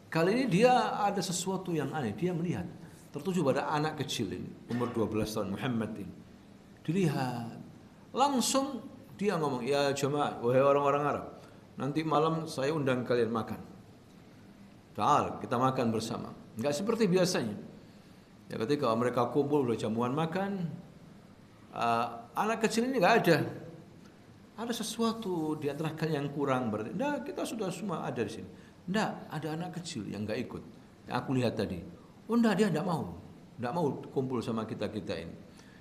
A: Kali ini dia ada sesuatu yang aneh. Dia melihat tertuju pada anak kecil ini, umur 12 tahun, Muhammad ini. Dilihat. Langsung dia ngomong, "Ya jemaah, wahai orang-orang Arab, nanti malam saya undang kalian makan. Ta'al, kita makan bersama." Enggak seperti biasanya. Ya, ketika mereka kumpul udah jamuan makan, anak kecil ini enggak ada. Ada sesuatu di antara kalian yang kurang berarti. Nah, kita sudah semua ada di sini. Enggak, ada anak kecil yang enggak ikut. Yang aku lihat tadi. Oh enggak, dia enggak mau. Enggak mau kumpul sama kita-kita ini.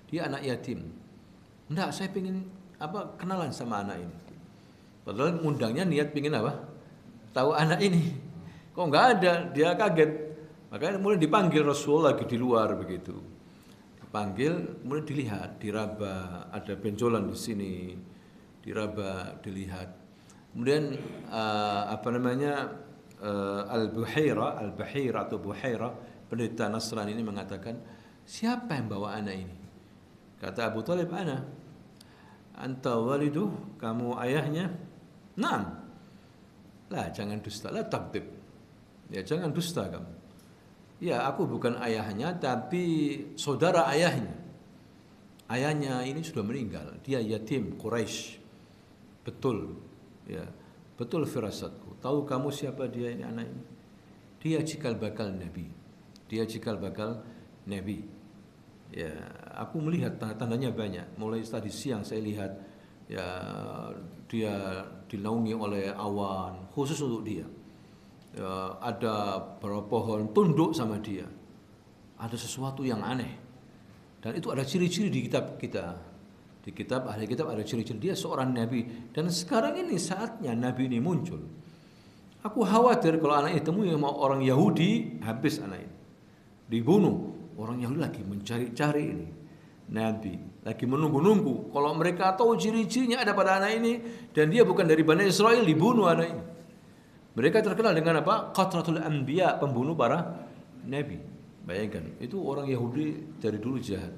A: Dia anak yatim. Enggak, saya pengen kenalan sama anak ini. Padahal ngundangnya niat pengen apa? Tahu anak ini. Kok enggak ada? Dia kaget. Makanya mulai dipanggil Rasulullah lagi di luar begitu. Dipanggil, kemudian dilihat, diraba, ada benjolan di sini. Diraba, dilihat. Kemudian Al-Buhaira atau Buhaira, pendeta Nasrani ini mengatakan, siapa yang bawa anak ini? Kata Abu Talib, ana. Anta walidu, kamu ayahnya? Naam. Lah, jangan dusta, la takdzib. Ya, jangan dusta kamu. Ya, aku bukan ayahnya, tapi saudara ayahnya. Ayahnya ini sudah meninggal, dia yatim Quraisy. Betul, ya, betul firasatku. Tahu kamu siapa dia ini anak ini? Dia cikal bakal Nabi. Dia cikal bakal Nabi. Ya, aku melihat tanda-tandanya banyak. Mulai tadi siang saya lihat, ya, dia dinaungi oleh awan khusus untuk dia. Ya, ada beberapa pohon tunduk sama dia. Ada sesuatu yang aneh. Dan itu ada ciri-ciri di kitab kita. Di kitab ahli kitab ada ciri-ciri dia seorang nabi, dan sekarang ini saatnya nabi ini muncul. Aku khawatir kalau anak ini temui sama orang Yahudi, habis anak ini dibunuh. Orang Yahudi lagi mencari-cari ini nabi, lagi menunggu-nunggu. Kalau mereka tahu ciri-cirinya ada pada anak ini dan dia bukan dari Bani Israel, dibunuh anak ini. Mereka terkenal dengan apa? Qatratul Anbiya, pembunuh para nabi. Bayangkan, itu orang Yahudi dari dulu jahat.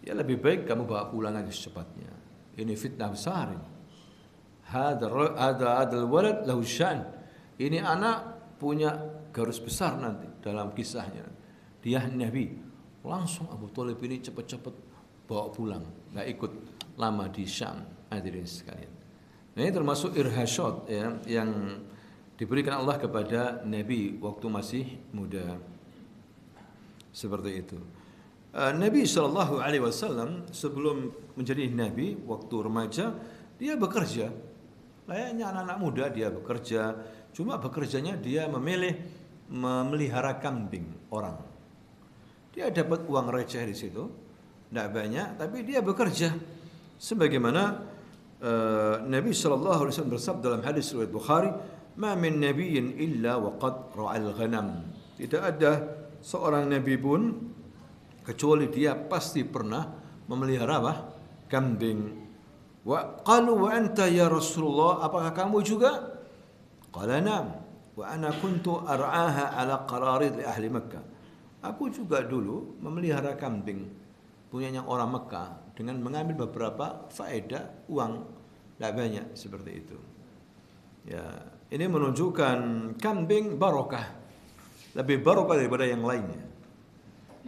A: Ya, lebih baik kamu bawa pulang aja secepatnya. Ini fitnah besar ini. Hadal walad lahu syan. Ini anak punya garis besar nanti dalam kisahnya. Dia Nabi. Langsung Abu Thalib ini cepat-cepat bawa pulang, enggak ikut lama di Syam. Hadirin sekalian. Nah, ini termasuk irhasyad, ya, yang diberikan Allah kepada Nabi waktu masih muda. Seperti itu. Nabi SAW sebelum menjadi Nabi, waktu remaja, dia bekerja. Layaknya anak-anak muda dia bekerja. Cuma bekerjanya dia memilih memelihara kambing orang. Dia dapat uang receh di situ. tidak banyak, tapi dia bekerja. Sebagaimana Nabi sallallahu alaihi wasallam bersabda dalam hadis riwayat Bukhari, "Ma min nabiyyin illa wa qad ra'al ghanam." Tidak ada seorang nabi pun kecuali dia pasti pernah memelihara apa? Kambing. Wa qalu wa anta ya Rasulullah, apakah kamu juga? Qala na'am. Wa ana kuntu ar'aha ala qararid li ahli Makkah. Aku juga dulu memelihara kambing punyanya orang Mekah dengan mengambil beberapa faedah uang, tidak banyak seperti itu. Ya, ini menunjukkan kambing barokah, lebih barokah daripada yang lainnya.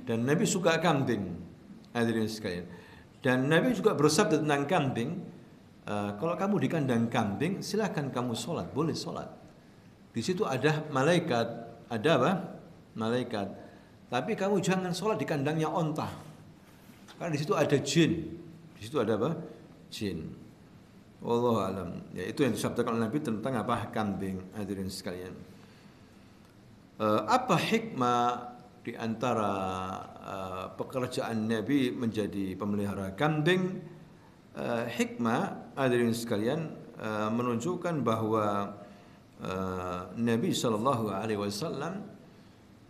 A: Dan Nabi suka kambing, hadirin sekalian. Dan Nabi juga bersabda tentang kambing, kalau kamu di kandang kambing, silakan kamu sholat, boleh sholat. Di situ ada malaikat, ada apa? Malaikat. Tapi kamu jangan sholat di kandangnya onta, karena di situ ada jin. Di situ ada apa? Jin. Wallahu alam. Ya, itu yang disabdakan oleh Nabi tentang apa? Kambing, hadirin sekalian. Apa hikmah di antara pekerjaan Nabi menjadi pemelihara kambing? Hikmah, hadirin sekalian, menunjukkan bahwa Nabi sallallahu alaihi wasallam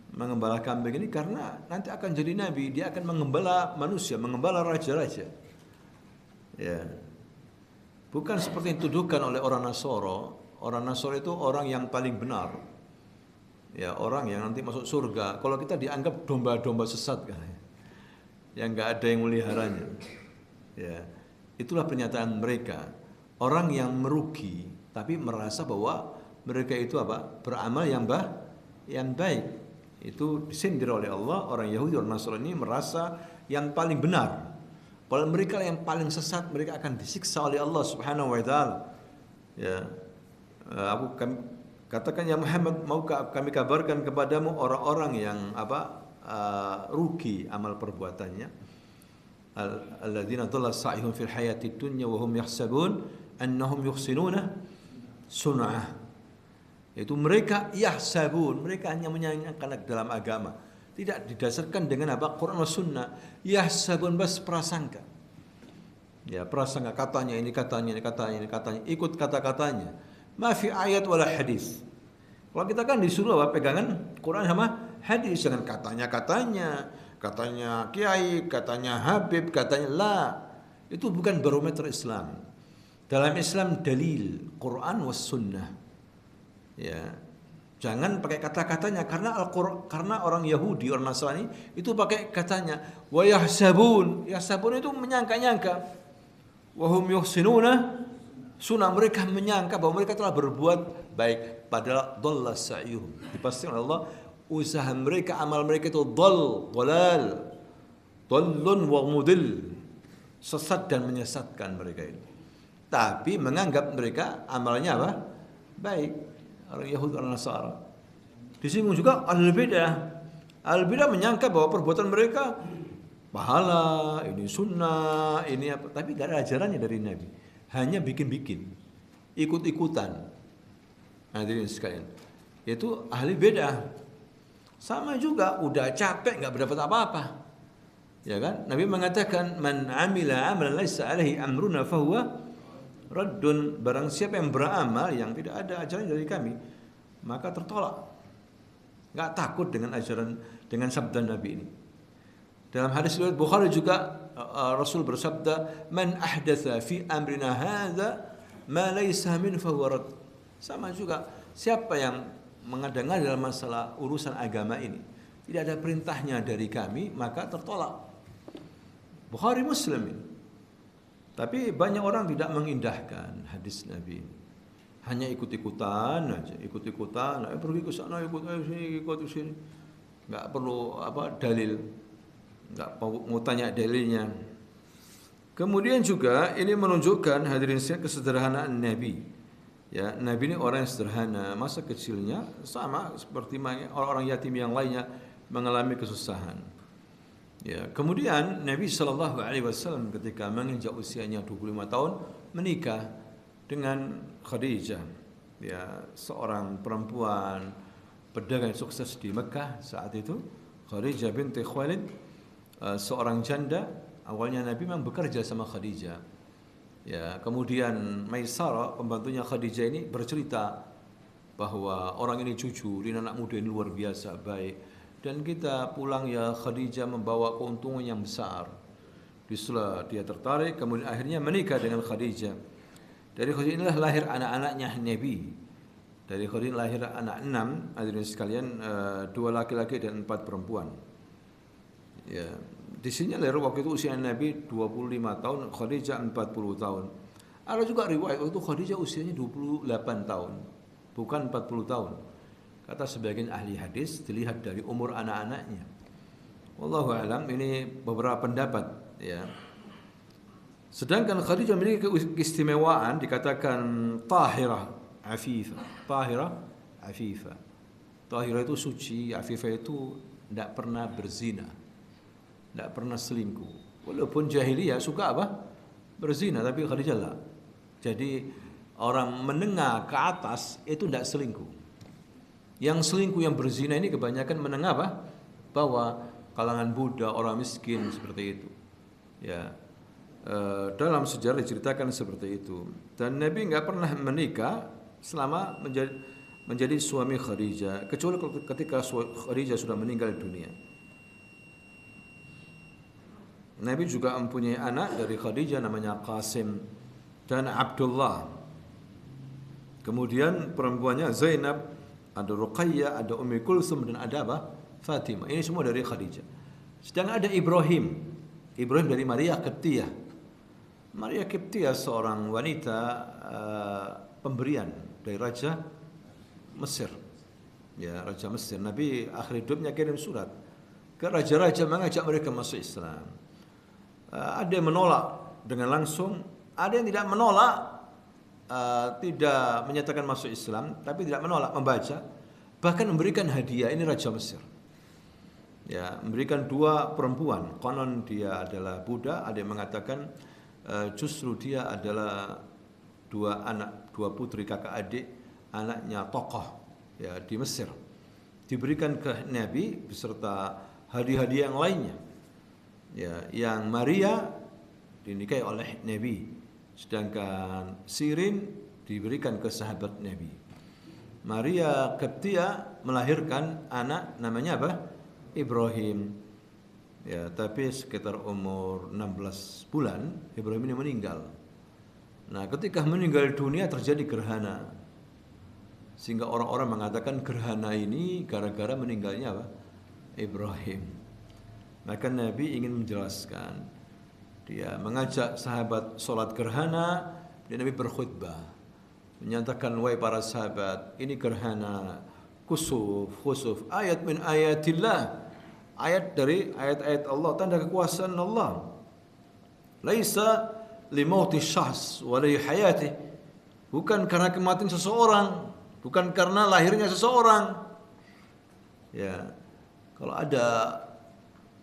A: mengembala kambing ini karena nanti akan jadi nabi, dia akan mengembala manusia, mengembala raja-raja. Ya. Bukan seperti yang dituduhkan oleh orang Nasoro. Orang Nasoro itu orang yang paling benar. Ya, orang yang nanti masuk surga. Kalau kita dianggap domba-domba sesat kan. Yang enggak ada yang meliharanya. Ya. Itulah pernyataan mereka. Orang yang merugi tapi merasa bahwa mereka itu apa? Beramal yang baik. Itu disindir oleh Allah. Orang Yahudi, orang Nasrani merasa yang paling benar. Padahal mereka yang paling sesat, mereka akan disiksa oleh Allah Subhanahu wa taala. Ya. Katakan ya Muhammad, maukah kami kabarkan kepadamu orang-orang yang rugi amal perbuatannya? Alladzina dhalla sa'yuhum fil hayatid dunya wa hum yahsabun annahum yuhsinuna sun'ah. Itu mereka yahsabun, mereka hanya menyangka dalam agama, tidak didasarkan dengan apa? Quran dan Sunnah. Yahsabun bas prasangka. Ya, prasangka, katanya ini, katanya ini, katanya ini, katanya, ikut kata-katanya. Ma fi ayat wala hadis. Kalau kita kan disuruh apa? Pegangan Quran sama hadis, jangan katanya kiai, katanya Habib, katanya la. Itu bukan barometer Islam. Dalam Islam dalil Quran was Sunnah. Ya, jangan pakai kata-katanya karena orang Yahudi, orang Nasrani itu pakai katanya wa yahsabun. Yahsabun itu menyangka-nyangka. Wa hum yuhsinuna sunah, mereka menyangka bahwa mereka telah berbuat baik, padahal dhalla sa'yuhum. Dipastikan oleh Allah usaha mereka, amal mereka itu dhalal, dhallun wa mudil, sesat dan menyesatkan mereka itu. Tapi menganggap mereka amalnya apa? Baik. Orang Yahudi, orang Nasara. Disinggung juga Al-Bidah. Al-Bidah menyangka bahwa perbuatan mereka pahala, ini sunnah, ini apa. Tapi tidak ada ajarannya dari Nabi. Hanya bikin-bikin, ikut-ikutan. Hadirin sekalian, itu ahli bidah. Sama juga, udah capek nggak berdapat apa-apa. Ya kan? Nabi mengatakan, "Man 'amila 'amalan laisa 'alaihi amruna fahuwa raddun." Barang siapa yang beramal yang tidak ada ajaran dari kami, maka tertolak. Enggak takut dengan ajaran, dengan sabda Nabi ini. Dalam hadis riwayat Bukhari juga Rasul bersabda, "Man ahdatsa fi amrina hadza ma laysa min fahuwa radd." Sama juga, siapa yang mengada-ngada dalam masalah urusan agama ini, tidak ada perintahnya dari kami, maka tertolak. Bukhari, Muslim ini. Tapi banyak orang tidak mengindahkan hadis Nabi. Hanya ikut-ikutan aja, ikut-ikutan, pergi ke sana, ikut ke sini. Enggak perlu dalil. Enggak mau tanya dalilnya. Kemudian juga ini menunjukkan hadirin sekalian kesederhanaan Nabi. Ya, Nabi ini orang yang sederhana, masa kecilnya sama seperti orang-orang yatim yang lainnya mengalami kesusahan. Ya, kemudian Nabi sallallahu alaihi wasallam ketika menginjak usianya 25 tahun menikah dengan Khadijah. Ya, seorang perempuan pedagang sukses di Mekah saat itu, Khadijah binti Khuwailid, seorang janda, Awalnya Nabi memang bekerja sama Khadijah. Ya, kemudian Maisarah pembantunya Khadijah ini bercerita bahwa orang ini jujur, ini anak muda ini luar biasa baik, dan kita pulang ya Khadijah membawa keuntungan yang besar. Disitulah dia tertarik, kemudian akhirnya menikah dengan Khadijah. Dari Khadijah inilah lahir anak-anaknya Nabi. Dari Khadijah lahir anak 6, hadirin sekalian, 2 laki-laki dan 4 perempuan. Ya, di sini lahir waktu itu usia Nabi 25 tahun, Khadijah 40 tahun. Ada juga riwayat waktu itu Khadijah usianya 28 tahun, bukan 40 tahun. Kata sebagian ahli hadis dilihat dari umur anak-anaknya. Wallahu alam, ini beberapa pendapat ya. Sedangkan Khadijah memiliki keistimewaan, dikatakan tahirah afifah. Tahirah afifah. Tahirah itu suci, afifah itu tidak pernah berzina, tidak pernah selingkuh. Walaupun jahiliyah suka apa? Berzina, tapi Khadijah lah. Jadi orang menengah ke atas itu tidak selingkuh. Yang selingkuh, yang berzina ini kebanyakan menengah apa? Bawah, kalangan budak, orang miskin, seperti itu. Ya, dalam sejarah diceritakan seperti itu. Dan Nabi nggak pernah menikah selama menjadi suami Khadijah, kecuali ketika Khadijah sudah meninggal dunia. Nabi juga mempunyai anak dari Khadijah namanya Qasim dan Abdullah. Kemudian perempuannya Zainab, ada Ruqayyah, ada Ummi Kulsum, dan ada apa? Fatimah. Ini semua dari Khadijah. Sedang ada Ibrahim. Ibrahim dari Maria Qibtiyah. Maria Qibtiyah seorang wanita pemberian dari Raja Mesir. Ya, Raja Mesir. Nabi akhir hidupnya kirim surat ke raja-raja mengajak mereka masuk Islam. Ada yang menolak dengan langsung, ada yang tidak menolak, tidak menyatakan masuk Islam, tapi tidak menolak membaca, bahkan memberikan hadiah. Ini Raja Mesir. Ya, memberikan 2 perempuan. Konon dia adalah budak, ada yang mengatakan justru dia adalah 2 anak, 2 putri kakak adik, anaknya tokoh ya di Mesir. Diberikan ke Nabi beserta hadiah-hadiah yang lainnya. Ya, yang Maria dinikahi oleh Nabi, sedangkan Sirin diberikan ke sahabat Nabi. Maria Qibtiyah melahirkan anak namanya apa? Ibrahim. Ya, tapi sekitar umur 16 bulan Ibrahim ini meninggal. Nah, ketika meninggal dunia terjadi gerhana. Sehingga orang-orang mengatakan gerhana ini gara-gara meninggalnya apa? Ibrahim. Maka Nabi ingin menjelaskan. Dia mengajak sahabat sholat gerhana, dan Nabi berkhutbah menyatakan, wahai para sahabat, ini gerhana, khusuf, ayat min ayatillah, ayat dari ayat-ayat Allah, tanda kekuasaan Allah. Laisa limauti syahs wa li hayatih, bukan karena kematian seseorang, bukan karena lahirnya seseorang. Ya, kalau ada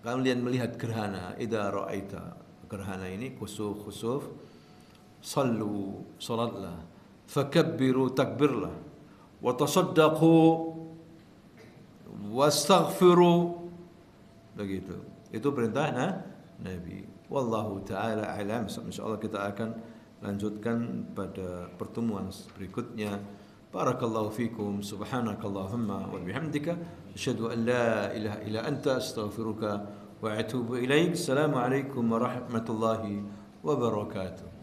A: kalian melihat gerhana, idza ra'aita, gerhana ini khusuf, sallu, salatlah, fakabbiru, takbirlah, wa tasaddaqu, wastaghfiru, begitu. Itu perintah Nabi. Wallahu taala a'lam. Insyaallah kita akan lanjutkan pada pertemuan berikutnya. Barakallahu fikum, subhanakallahumma wa bihamdika, asyhadu an la ilaha illa anta, astaghfiruka wa atubu ilaik. Assalamualaikum warahmatullahi wabarakatuh.